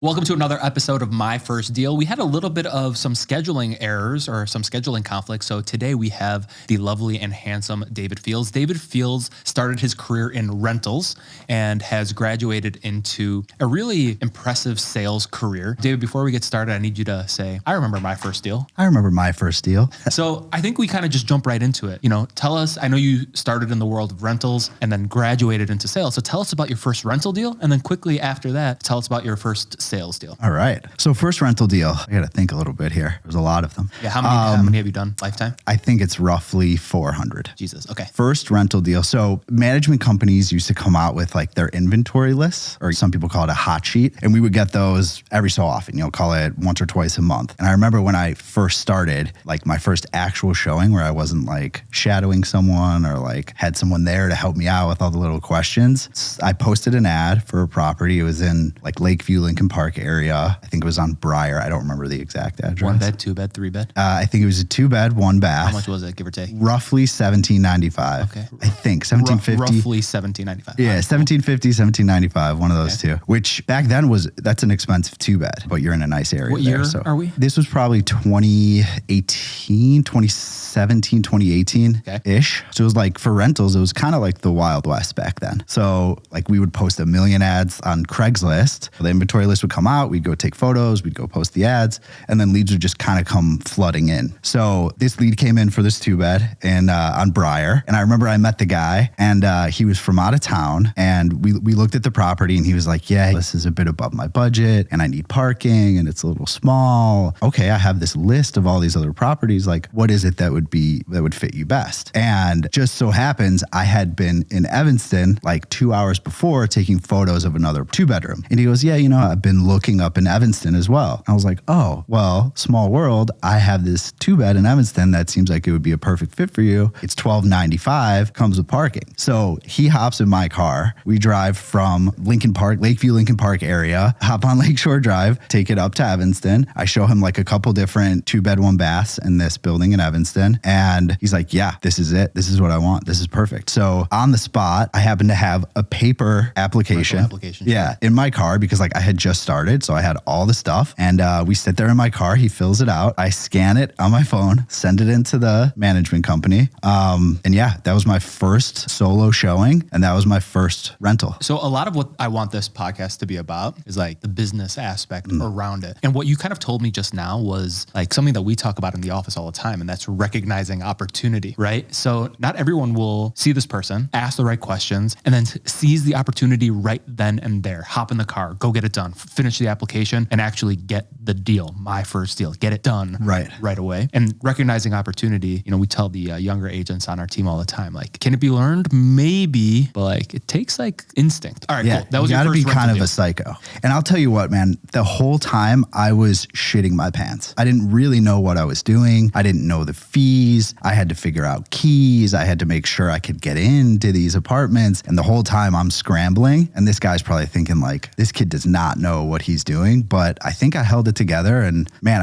Welcome to another episode of My First Deal. We had a little bit of some scheduling errors or some scheduling conflicts. So today we have the lovely and handsome David Fields. David Fields started his career in rentals and has graduated into a really impressive sales career. David, before we get started, I need you to say, I remember my first deal. I remember my first deal. So I think we kind of just jump right into it. Tell us, I know you started in the world of rentals and then graduated into sales. So tell us about your first rental deal. And then quickly after that, tell us about your first sales deal. All right. So first rental deal, I got to think a little bit here. There's a lot of them. Yeah. How many have you done lifetime? I think it's roughly 400. Jesus. Okay. First rental deal. So management companies used to come out with like their inventory lists, or some people call it a hot sheet. And we would get those every so often, call it once or twice a month. And I remember when I first started, like my first actual showing where I wasn't like shadowing someone or like had someone there to help me out with all the little questions. I posted an ad for a property. It was in like Lakeview, Lincoln Park area. I think it was on Briar. I don't remember the exact address. 1 bed, 2 bed, 3 bed? I think it was a 2 bed, 1 bath. How much was it, give or take? Roughly $17.95. Okay. I think $17.50. Roughly $17.95. Yeah, $17.50, $17.95, one of those two. Which back then that's an expensive 2 bed, but you're in a nice area. What year are we? This was probably 2018, 2017, 2018-ish. So it was like for rentals, it was kind of like the Wild West back then. So like we would post a million ads on Craigslist. The inventory list would come out. We'd go take photos. We'd go post the ads. And then leads would just kind of come flooding in. So this lead came in for this 2 bed and on Briar. And I remember I met the guy and he was from out of town. And we looked at the property and he was like, yeah, this is a bit above my budget and I need parking and it's a little small. Okay, I have this list of all these other properties. Like, what is it that would fit you best? And just so happens I had been in Evanston like 2 hours before taking photos of another 2-bedroom. And he goes, yeah, I've been looking up in Evanston as well. I was like, oh, well, small world. I have this 2-bed in Evanston that seems like it would be a perfect fit for you. It's $12.95, comes with parking. So he hops in my car. We drive from Lincoln Park, Lakeview, Lincoln Park area, hop on Lakeshore Drive, take it up to Evanston. I show him like a couple different 2-bed, 1 baths in this building in Evanston. And he's like, yeah, this is it. This is what I want. This is perfect. So on the spot, I happen to have a paper application. Yeah, in my car because like I had just started. So I had all the stuff and we sit there in my car. He fills it out. I scan it on my phone, send it into the management company. And yeah, that was my first solo showing and that was my first rental. So a lot of what I want this podcast to be about is like the business aspect around it. And what you kind of told me just now was like something that we talk about in the office all the time. And that's recognizing opportunity, right? So not everyone will see this person, ask the right questions, and then seize the opportunity right then and there. Hop in the car, go get it done, finish the application, and actually get the deal, my first deal, get it done right away. And recognizing opportunity, we tell the younger agents on our team all the time, like, can it be learned? Maybe, but like it takes like instinct. All right, yeah, cool. That was you your gotta first be kind of deal. a psycho. And I'll tell you what, man, the whole time I was shitting my pants. I didn't really know what I was doing. I didn't know the fees. I had to figure out keys. I had to make sure I could get into these apartments. And the whole time I'm scrambling. And this guy's probably thinking like, this kid does not know what he's doing. But I think I held it together. And man,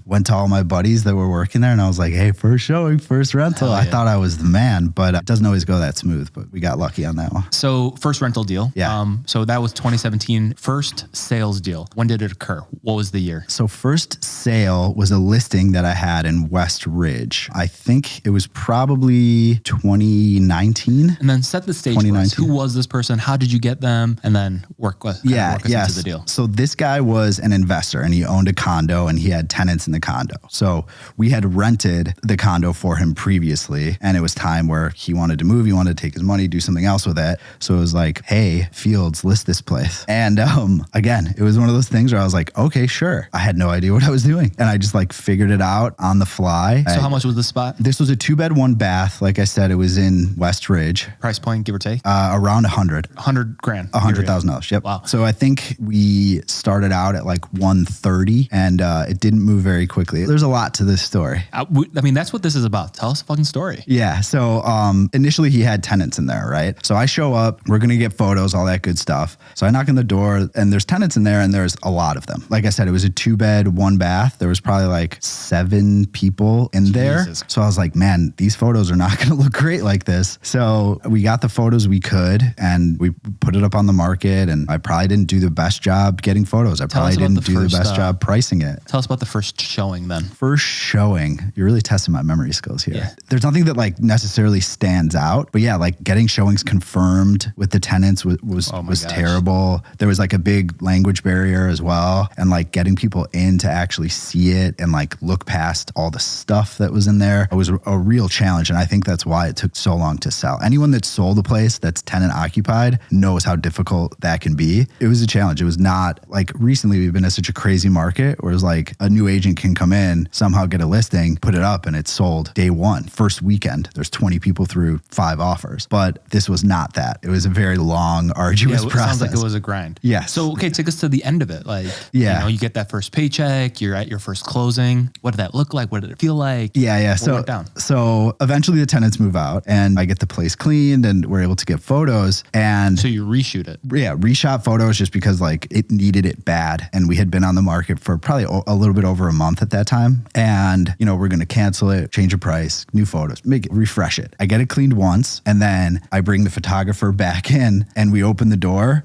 went to all my buddies that were working there and I was like, hey, first showing, first rental. Yeah. I thought I was the man, but it doesn't always go that smooth, but we got lucky on that one. So first rental deal. Yeah. So that was 2017, first sales deal. When did it occur? What was the year? So first sale was a listing that I had in West Ridge. I think it was probably 2019. And then set the stage for us. Who was this person? How did you get them? And then work us into the deal. So this guy was an investor and he owned a condo and he had tenants in the condo. So we had rented the condo for him previously and it was time where he wanted to move. He wanted to take his money, do something else with it. So it was like, hey, Fields, list this place. And again, it was one of those things where I was like, okay, sure. I had no idea what I was doing. And I just like figured it out on the fly. So how much was the spot? This was a 2-bed, 1 bath. Like I said, it was in West Ridge. Price point, give or take? Around 100. $100,000. $100,000. Yep. Wow. So I think we started out at like 130 30 and it didn't move very quickly. There's a lot to this story. I mean, that's what this is about. Tell us a fucking story. Yeah. So initially he had tenants in there, right? So I show up, we're going to get photos, all that good stuff. So I knock on the door and there's tenants in there and there's a lot of them. Like I said, it was a 2-bed, 1-bath. There was probably like 7 people in there. So I was like, man, these photos are not going to look great like this. So we got the photos we could and we put it up on the market, and I probably didn't do the best job getting photos. I probably didn't do the best job pricing it. Tell us about the first showing then. First showing, you're really testing my memory skills here. Yeah. There's nothing that like necessarily stands out, but yeah, like getting showings confirmed with the tenants was terrible. There was like a big language barrier as well, and like getting people in to actually see it and like look past all the stuff that was in there. It was a real challenge, and I think that's why it took so long to sell. Anyone that sold a place that's tenant occupied knows how difficult that can be. It was a challenge. It was not like recently we've been in such a crazy market where it's like a new agent can come in, somehow get a listing, put it up, and it's sold day one. First weekend, there's 20 people through 5 offers. But this was not that. It was a very long, arduous process. Sounds like it was a grind. Yes. So, okay, take us to the end of it. Like, you know, you get that first paycheck, you're at your first closing. What did that look like? What did it feel like? Yeah. So eventually the tenants move out and I get the place cleaned and we're able to get photos. And so you reshoot it. Yeah, reshot photos just because like it needed it bad. And we had been on the market for probably a little bit over a month at that time. And, you know, we're going to cancel it, change the price, new photos, refresh it. I get it cleaned once and then I bring the photographer back in and we open the door.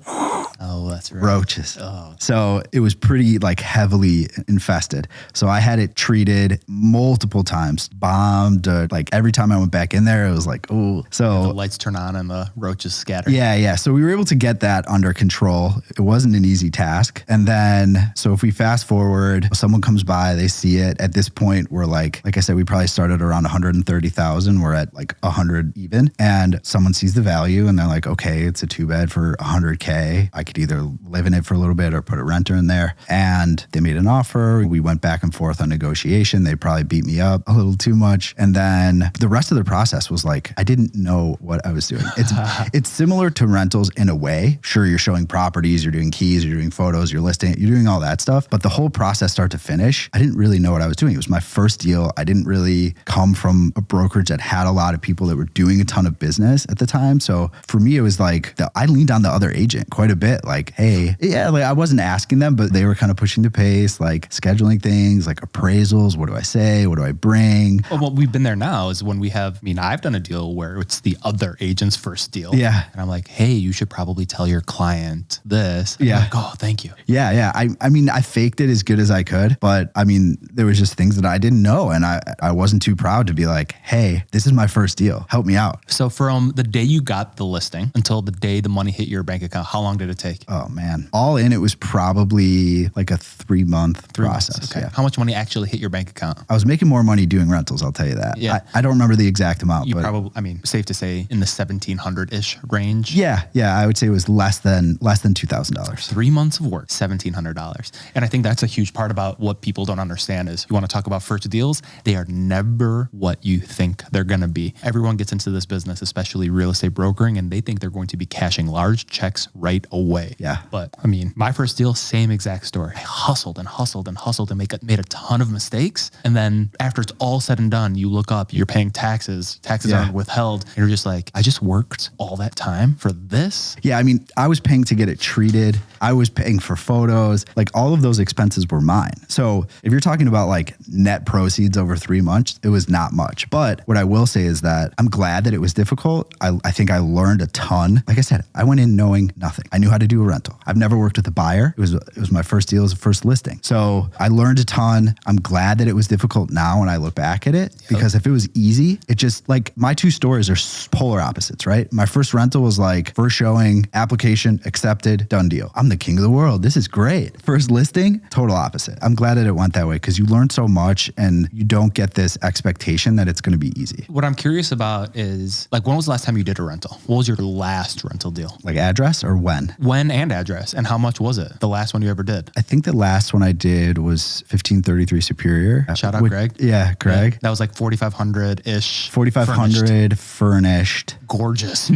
Oh, that's right. Roaches. Oh. So it was pretty like heavily infested. So I had it treated multiple times, bombed. Like every time I went back in there, it was like, oh. So the lights turn on and the roaches scatter. Yeah. So we were able to get that under control. It wasn't an easy task. And then, so if we fast forward, someone comes by, they see it. At this point, we're like I said, we probably started around 130,000. We're at like 100 even. And someone sees the value and they're like, okay, it's a 2-bed for 100K. I could either live in it for a little bit or put a renter in there. And they made an offer. We went back and forth on negotiation. They probably beat me up a little too much. And then the rest of the process was like, I didn't know what I was doing. It's similar to rentals in a way. Sure, you're showing properties, you're doing keys, you're doing photos, you're listing it, you're doing all that stuff. But the whole process start to finish, I didn't really know what I was doing. It was my first deal. I didn't really come from a brokerage that had a lot of people that were doing a ton of business at the time. So for me, it was like I leaned on the other agent quite a bit. Like, hey, yeah, like I wasn't asking them, but they were kind of pushing the pace, like scheduling things, like appraisals. What do I say? What do I bring? Well, what we've been there now is when we have, I've done a deal where it's the other agent's first deal. Yeah. And I'm like, hey, you should probably tell your client this. And yeah. Like, oh, thank you. Yeah. I faked it as good as I could, but there was just things that I didn't know. And I wasn't too proud to be like, hey, this is my first deal. Help me out. So from the day you got the listing until the day the money hit your bank account, how long did it take? Oh man. All in, it was probably like a 3-month process. Okay. Yeah. How much money actually hit your bank account? I was making more money doing rentals, I'll tell you that. Yeah. I don't remember the exact amount. You probably, safe to say in the 1,700-ish range. Yeah. I would say it was less than $2,000. 3 months of work, $1,700. And I think that's a huge part about what people don't understand is you want to talk about first deals. They are never what you think they're going to be. Everyone gets into this business, especially real estate brokering, and they think they're going to be cashing large checks right away. Yeah. But my first deal, same exact story. I hustled and made a ton of mistakes. And then after it's all said and done, you look up, you're paying taxes aren't withheld. And you're just like, I just worked all that time for this. Yeah. I was paying to get it treated. I was paying for photos, like all of those expenses were mine. So if you're talking about like net proceeds over 3 months, it was not much. But what I will say is that I'm glad that it was difficult. I think I learned a ton. Like I said, I went in knowing nothing. I knew how to do a rental. I've never worked with a buyer. It was my first deal, it was the first listing. So I learned a ton. I'm glad that it was difficult now when I look back at it, because if it was easy, it just like my 2 stories are polar opposites, right? My first rental was like first showing, application, accepted, done deal. I'm the king of the world. This is great. First listing, total opposite. I'm glad that it went that way because you learn so much and you don't get this expectation that it's going to be easy. What I'm curious about is like, when was the last time you did a rental? What was your last rental deal? Like address or when? When and address. And how much was it? The last one you ever did? I think the last one I did was 1533 Superior. Shout out Greg. Yeah, Greg. Yeah, that was like 4,500-ish. 4,500 furnished. Gorgeous.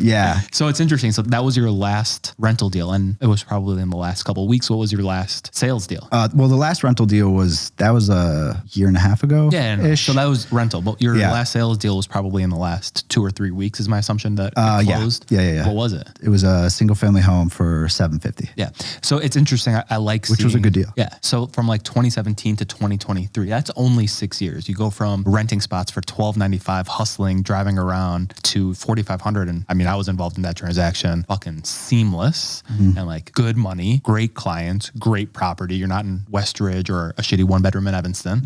Yeah. So it's interesting. So that was your last rental deal. And it was probably in the last couple of weeks. What was your last last sales deal? Well, the last rental deal was a year and a half ago. Yeah. No. So that was rental, but your last sales deal was probably in the last 2 or 3 weeks is my assumption that it closed. Yeah. What was it? It was a single family home for $750. Yeah. So it's interesting. I like which was a good deal. Yeah. So from like 2017 to 2023, that's only 6 years. You go from renting spots for $1,295, hustling, driving around to $4,500. And I mean, I was involved in that transaction, fucking seamless and like good money, great clients, great property. You're not in Westridge or a shitty 1-bedroom in Evanston.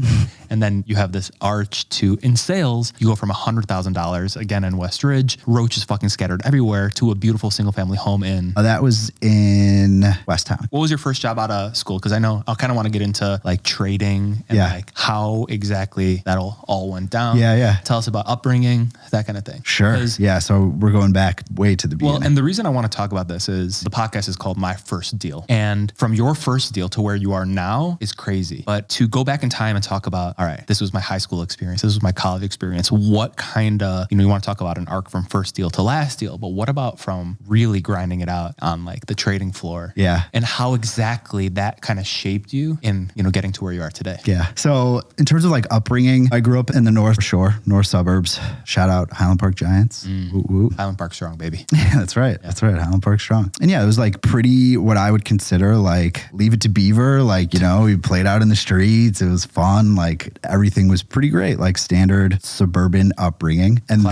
And then you have this arch to, in sales, you go from $100,000 again in Westridge, roaches fucking scattered everywhere, to a beautiful single family home in. That was in Westtown. What was your first job out of school? Because I know I kind of want to get into like trading and like how exactly that all went down. Yeah. Tell us about upbringing, that kind of thing. Sure. Yeah. So we're going back way to the beginning. Well, and the reason I want to talk about this is the podcast is called My First Deal. And from your first deal to where you are now is crazy. But to go back in time and talk about, all right, this was my high school experience. This was my college experience. What kind of, you want to talk about an arc from first deal to last deal, but what about from really grinding it out on like the trading floor? Yeah. And how exactly that kind of shaped you in, getting to where you are today? Yeah. So in terms of like upbringing, I grew up in the North Shore, North suburbs. Shout out Highland Park Giants. Woo woo. Highland Park strong, baby. Yeah, that's right. Yeah. That's right. Highland Park strong. And yeah, it was like pretty what I would consider like Leave It to Beaver. Like, we played out in the streets. It was fun. Like everything was pretty great, like standard suburban upbringing. And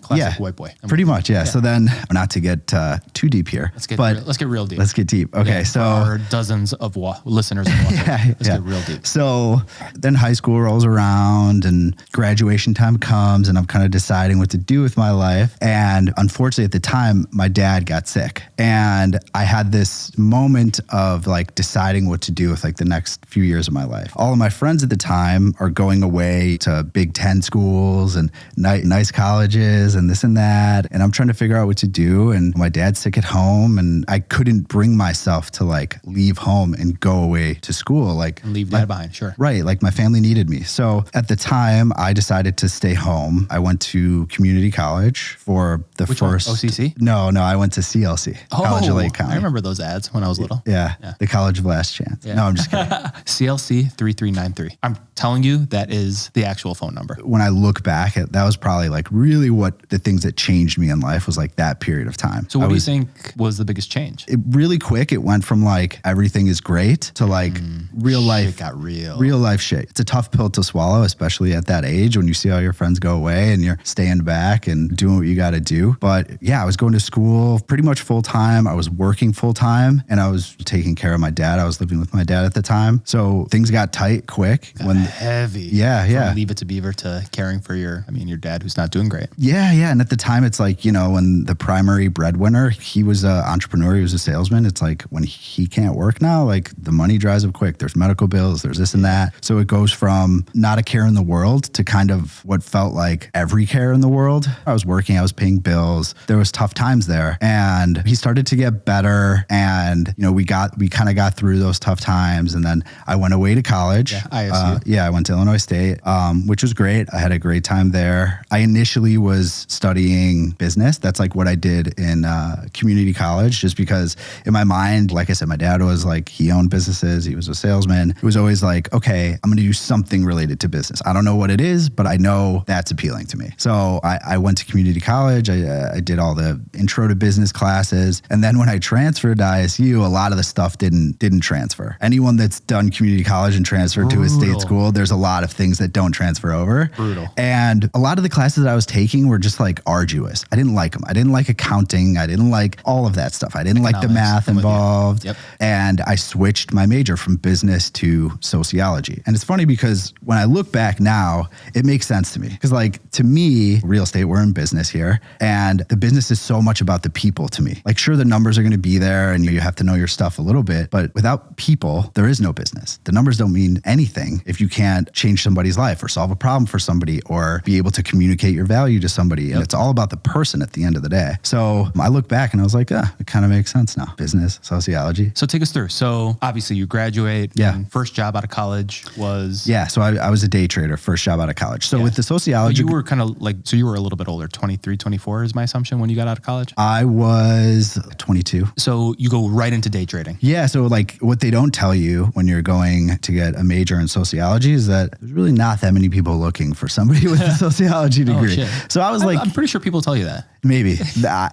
classic white boy. Pretty much. Yeah. So then not to get too deep here, let's get real deep. Let's get deep. Okay. So our dozens of listeners. Let's get real deep. So then high school rolls around and graduation time comes and I'm kind of deciding what to do with my life. And unfortunately at the time, my dad got sick and I had this moment of like deciding what to do with like the next few years of my life. All of my friends at the time are going away to Big Ten schools and nice colleges and this and that. And I'm trying to figure out what to do. And my dad's sick at home and I couldn't bring myself to like leave home and go away to school. Like and leave that behind. Sure. Right. Like my family needed me. So at the time I decided to stay home. I went to community college for the Which first one? OCC? No, I went to CLC. College of Lake County. I remember those ads when I was little. Yeah. The College of Last Chance. Yeah. No, I'm just kidding. CLC 3393. I'm telling you, that is the actual phone number. When I look back, that was probably like really what the things that changed me in life was like that period of time. So what do you think was the biggest change? Really quick, it went from like everything is great to like real life. Shit got real. Real life shit. It's a tough pill to swallow, especially at that age when you see all your friends go away and you're staying back and doing what you got to do. But yeah, I was going to school pretty much full time. I was working full time and I was taking care of my dad. I was living with my dad at the time. So things got tight quick. Heavy. Yeah. From Leave It to Beaver to caring for your dad who's not doing great. Yeah. And at the time it's like, when the primary breadwinner, he was an entrepreneur, he was a salesman. It's like when he can't work now, like the money dries up quick. There's medical bills, there's this and that. So it goes from not a care in the world to kind of what felt like every care in the world. I was working, I was paying bills. There was tough times there and he started to get better. And, we kind of got through those tough times. And then I went away to college. I went to Illinois State, which was great. I had a great time there. I initially was studying business. That's like what I did in community college, just because in my mind, like I said, my dad was like, he owned businesses. He was a salesman. It was always like, okay, I'm going to do something related to business. I don't know what it is, but I know that's appealing to me. So I went to community college. I did all the intro to business classes. And then when I transferred to ISU, a lot of the stuff didn't transfer. Anyone that's done community college and transferred to a state school, there's a lot of things that don't transfer over. Brutal. And a lot of the classes that I was taking were just like arduous. I didn't like them. I didn't like accounting. I didn't like all of that stuff. I didn't like the math involved. Yep. And I switched my major from business to sociology. And it's funny because when I look back now, it makes sense to me. Because like to me, real estate, we're in business here. And the business is so much about the people to me. Like sure, the numbers are going to be there and you have to know your stuff a little bit. But without people, there is no business. The numbers don't mean anything if you can't change somebody's life or solve a problem for somebody or be able to communicate your value to somebody. And it's all about the person at the end of the day. So I look back and I was like, it kind of makes sense now. Business, sociology. So take us through. So obviously you graduate. Yeah. And first job out of college was? Yeah. So I was a day trader, first job out of college. So with the sociology. But you were kind of like, so you were a little bit older, 23, 24 is my assumption when you got out of college? I was 22. So you go right into day trading. Yeah. So like like what they don't tell you when you're going to get a major in sociology is that there's really not that many people looking for somebody with a sociology degree. So I was I'm pretty sure people tell you that. Maybe.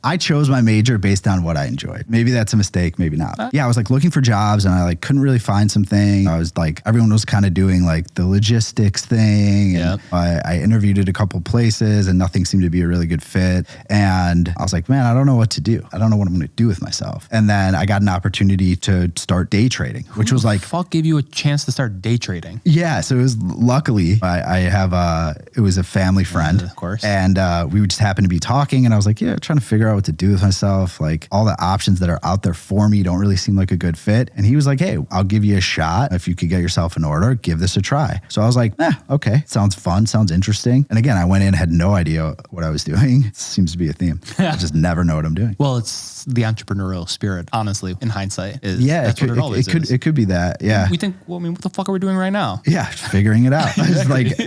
I chose my major based on what I enjoyed. Maybe that's a mistake, maybe not. Yeah, I was like looking for jobs and I like couldn't really find something. I was like, everyone was kind of doing like the logistics thing. Yep. I interviewed at a couple places and nothing seemed to be a really good fit. And I was like, man, I don't know what to do. I don't know what I'm going to do with myself. And then I got an opportunity to start day trading, which was like, fuck gave you a chance to start day trading? Yeah. So it was luckily I have it was a family friend, of course. And we just happened to be talking and I was like, yeah, trying to figure out what to do with myself. Like all the options that are out there for me don't really seem like a good fit. And he was like, hey, I'll give you a shot. If you could get yourself in order, give this a try. So I was like, okay. Sounds fun. Sounds interesting. And again, I went in, had no idea what I was doing. It seems to be a theme. I just never know what I'm doing. Well, it's the entrepreneurial spirit, honestly, in hindsight. It could be that. Yeah. We think, well, I mean, what the fuck are we doing right now? Yeah. Figuring it out.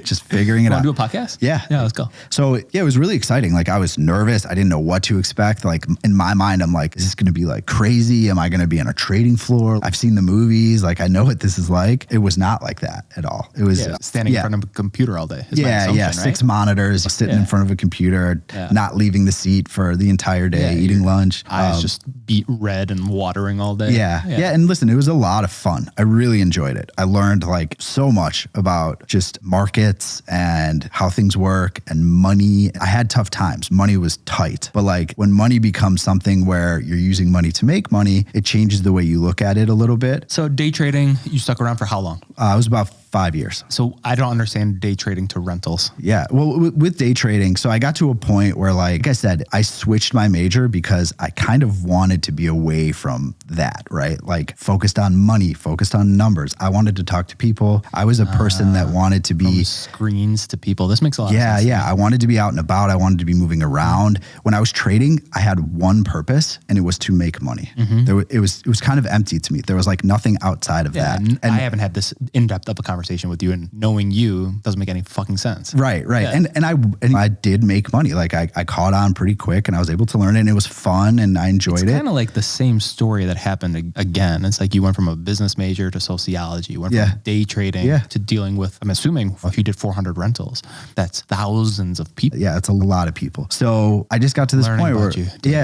Just figuring it out. Want to do a podcast? Yeah. Yeah, let's go. So yeah, it was really exciting. Like I was nervous. I didn't know what to expect. Like in my mind, I'm like, is this going to be like crazy? Am I going to be on a trading floor? I've seen the movies. Like I know what this is like. It was not like that at all. It was standing in front of a computer all day. Yeah. Right? 6 monitors, sitting in front of a computer, not leaving the seat for the entire day, eating lunch. Eyes just beat red and watering all day. Yeah. And listen, it was a lot of fun. I really enjoyed it. I learned like so much about just markets and how things work and money. I had tough times. Money was tight, but like when money becomes something where you're using money to make money, it changes the way you look at it a little bit. So day trading, you stuck around for how long? It was about 5 years. So I don't understand day trading to rentals. Yeah. Well, with day trading, so I got to a point where, like I said, I switched my major because I kind of wanted to be away from that, right? Like focused on money, focused on numbers. I wanted to talk to people. I was a person that wanted to be... From screens to people. This makes a lot of sense. Yeah. I wanted to be out and about. I wanted to be moving around. When I was trading, I had one purpose and it was to make money. It was kind of empty to me. There was like nothing outside of that. And I haven't had this in-depth of a conversation with you, and knowing you doesn't make any fucking sense. Right. Yeah. And I did make money. Like I caught on pretty quick and I was able to learn it and it was fun and I enjoyed it. It's kind of like the same story that happened again. It's like you went from a business major to sociology. You went from day trading to dealing with, I'm assuming if you did 400 rentals, that's thousands of people. Yeah, it's a lot of people. So I just got to this point where,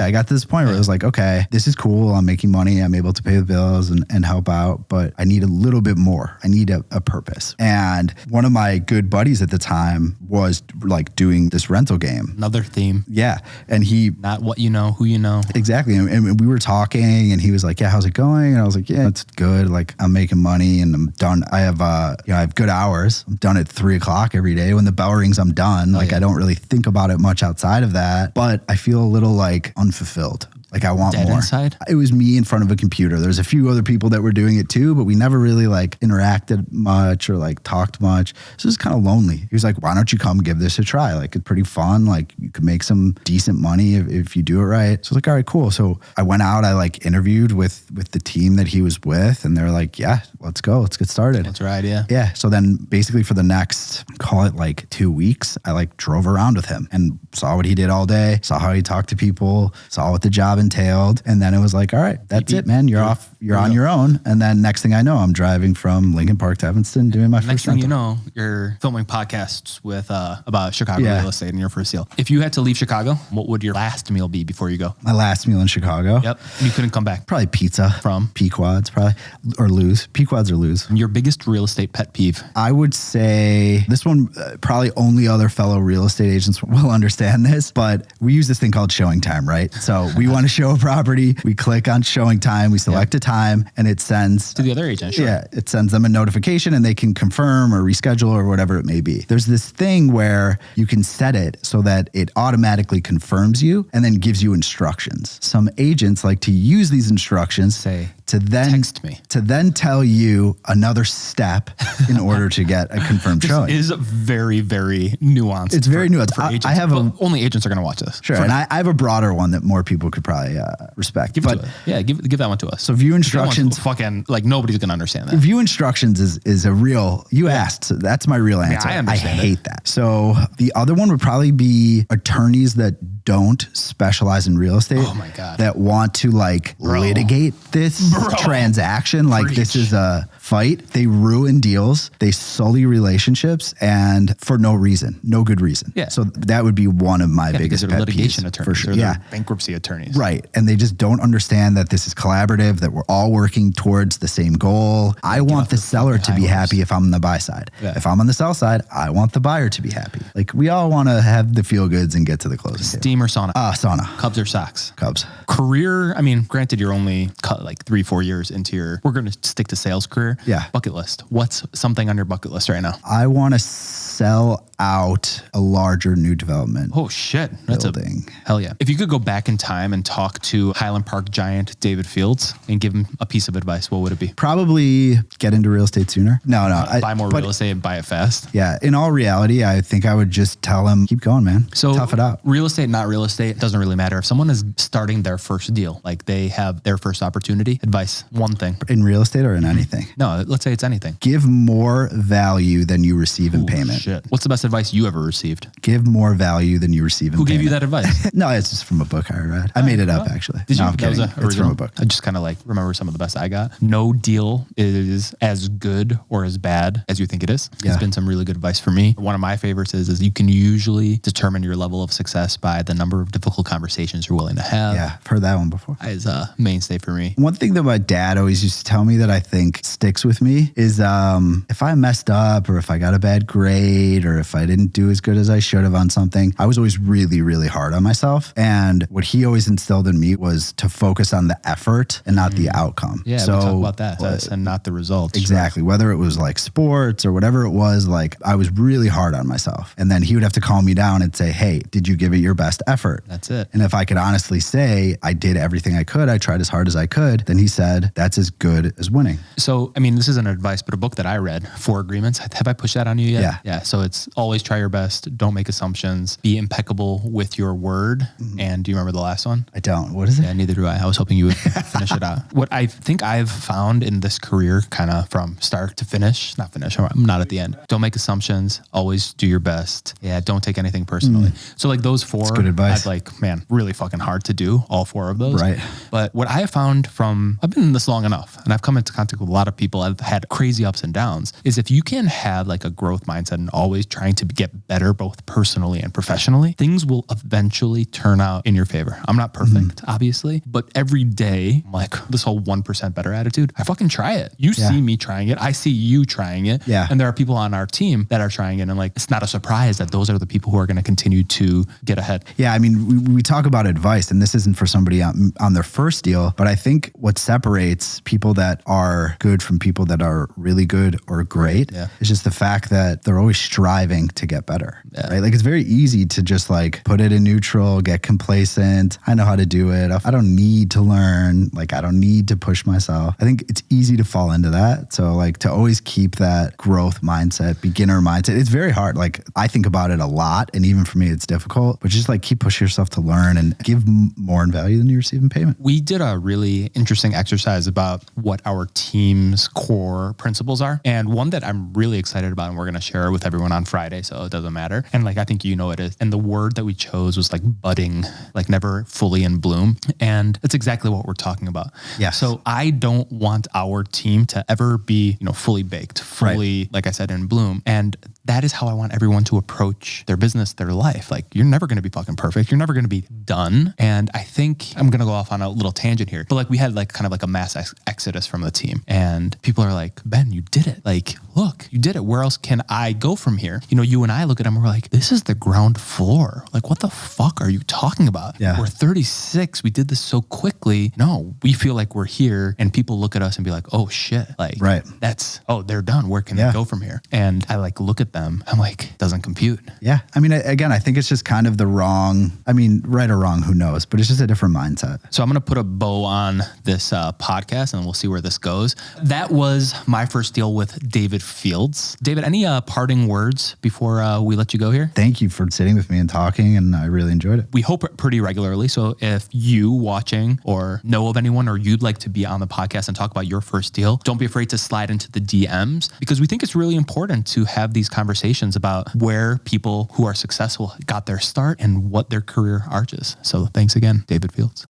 I got to this point where it was like, okay, this is cool. I'm making money. I'm able to pay the bills and help out, but I need a little bit more. I need a purpose. And one of my good buddies at the time was like doing this rental game. Another theme. Yeah. And he... Not what you know, who you know. Exactly. And we were talking and he was like, yeah, how's it going? And I was like, yeah, it's good. Like I'm making money and I'm done. I have good hours. I'm done at 3:00 every day. When the bell rings, I'm done. I don't really think about it much outside of that, but I feel a little like unfulfilled. Like I want more. Inside? It was me in front of a computer. There's a few other people that were doing it too, but we never really like interacted much or like talked much. So it was kind of lonely. He was like, why don't you come give this a try? Like it's pretty fun. Like you could make some decent money if you do it right. So I was like, all right, cool. So I went out, I like interviewed with the team that he was with and they're like, yeah, let's go. Let's get started. That's right. Yeah. Yeah. So then basically for the next, call it like 2 weeks, I like drove around with him and saw what he did all day, saw how he talked to people, saw what the job entailed. And then it was like, all right, that's it, man. You're off. You're on your own. And then next thing I know, I'm driving from Lincoln Park to Evanston doing my first Next thing rental. you know, you're filming podcasts with about Chicago real estate and your first deal. If you had to leave Chicago, what would your last meal be before you go? My last meal in Chicago. Yep. And you couldn't come back. Probably pizza. From? Pequods, probably. Or lose. Pequods or lose. And your biggest real estate pet peeve? I would say this one, probably only other fellow real estate agents will understand this, but we use this thing called showing time, right? So we want to show a property. We click on showing time. We select a time and it sends to the other agent. Sure. Yeah. It sends them a notification and they can confirm or reschedule or whatever it may be. There's this thing where you can set it so that it automatically confirms you and then gives you instructions. Some agents like to use these instructions to then text me, to then tell you another step in order to get a confirmed showing. It is very, very nuanced. It's very nuanced. For agents. I have only agents are going to watch this. Sure. And I have a broader one that more people could probably respect. Give that one to us. So view instructions. Fucking like nobody's going to understand that. View instructions is a real, you asked, so that's my real answer. I understand I hate that. So the other one would probably be attorneys that don't specialize in real estate. Oh my God. That want to like litigate this transaction. Like this is a fight. They ruin deals. They sully relationships, and for no reason, no good reason. Yeah. So that would be one of my biggest pet litigation peeves, attorneys. for sure. They're bankruptcy attorneys. Right. And they just don't understand that this is collaborative, that we're all working towards the same goal. I want the seller to be happy if I'm on the buy side. Yeah. If I'm on the sell side, I want the buyer to be happy. Like we all want to have the feel goods and get to the closing. Steam or sauna? Sauna. Cubs or Sox? Cubs. Career, I mean, granted, you're only like 3-4 years into we're going to stick to sales career. Yeah. Bucket list. What's something on your bucket list right now? I want to sell out a larger new development. Oh shit. That's building. Hell yeah. If you could go back in time and talk to Highland Park giant David Fields and give him a piece of advice, what would it be? Probably get into real estate sooner. No. Buy more real estate and buy it fast. Yeah. In all reality, I think I would just tell him, keep going, man. So tough it out. Real estate, not real estate, doesn't really matter. If someone is starting their first deal, like they have their first opportunity, advice, one thing. In real estate or in anything? No, let's say it's anything. Give more value than you receive in payment. Shit. What's the best advice you ever received? Give more value than you receive in payment. Who gave you that advice? No, it's just from a book I read. I made it up, actually. Did you? No, I'm kidding. It's from a book. I just kind of like remember some of the best I got. No deal is as good or as bad as you think it is. Yeah. It's been some really good advice for me. One of my favorites is you can usually determine your level of success by the number of difficult conversations you're willing to have. Yeah, I've heard that one before. Is a mainstay for me. One thing that my dad always used to tell me that I think sticks with me is if I messed up or if I got a bad grade or if I didn't do as good as I should have on something, I was always really, really hard on myself. And what he always instilled in me was to focus on the effort and not the outcome. Yeah, so we talk about that and not the results. Exactly. Right? Whether it was like sports or whatever it was, like I was really hard on myself. And then he would have to calm me down and say, hey, did you give it your best effort? That's it. And if I could honestly say I did everything I could, I tried as hard as I could, then he said, that's as good as winning. So, I mean, this isn't advice, but a book that I read, 4 Agreements. Have I pushed that on you yet? Yeah. Yeah. So it's always try your best. Don't make assumptions. Be impeccable with your word. Mm-hmm. And do you remember the last one? I don't. What is it? Yeah, neither do I. I was hoping you would finish it out. What I think I've found in this career, kind of from start to finish, I'm not at the end. Don't make assumptions. Always do your best. Yeah. Don't take anything personally. So like those 4, that's good advice. Really fucking hard to do all 4 of those. Right. But what I have found I've been in this long enough and I've come into contact with a lot of people. I've had crazy ups and downs, is if you can have like a growth mindset and always trying to get better, both personally and professionally, things will eventually turn out in your favor. I'm not perfect, obviously, but every day, I'm like this whole 1% better attitude, I fucking try it. You see me trying it. I see you trying it. Yeah. And there are people on our team that are trying it. And like, it's not a surprise that those are the people who are going to continue to get ahead. Yeah. I mean, we talk about advice and this isn't for somebody on their first deal, but I think what separates people that are good from people that are really good or great is just the fact that they're always striving to get better, right? Like it's very easy to just like put it in neutral, get complacent. I know how to do it. I don't need to learn. Like I don't need to push myself. I think it's easy to fall into that. So like to always keep that growth mindset, beginner mindset, it's very hard. Like I think about it a lot and even for me, it's difficult, but just like keep pushing yourself to learn and give more in value than you receive in payment. We did a really interesting exercise about what our team's core principles are. And one that I'm really excited about and we're going to share with everyone on Friday. So it doesn't matter. And like, I think you know it is. And the word that we chose was like budding, like never fully in bloom. And that's exactly what we're talking about. Yes. So I don't want our team to ever be, fully baked, fully, like I said, in bloom. And that is how I want everyone to approach their business, their life. Like you're never going to be fucking perfect. You're never going to be done. And I think I'm going to go off on a little tangent here, but like we had like kind of like a mass exodus from the team and people are like, Ben, you did it. Like, look, you did it. Where else can I go from here? You and I look at them, we're like, this is the ground floor. Like, what the fuck are you talking about? Yeah. We're 36. We did this so quickly. No, we feel like we're here and people look at us and be like, oh shit. Like they're done. Where can they go from here? And I like look at them. I'm like, doesn't compute. Yeah. I mean, again, I think it's just kind of the wrong, right or wrong, who knows, but it's just a different mindset. So I'm going to put a bow on this podcast and we'll see where this goes. That was my first deal with David Fields. David, any parting words before we let you go here? Thank you for sitting with me and talking, and I really enjoyed it. We hope pretty regularly. So if you watching or know of anyone or you'd like to be on the podcast and talk about your first deal, don't be afraid to slide into the DMs because we think it's really important to have these conversations about where people who are successful got their start and what their career arch is. So thanks again, David Fields.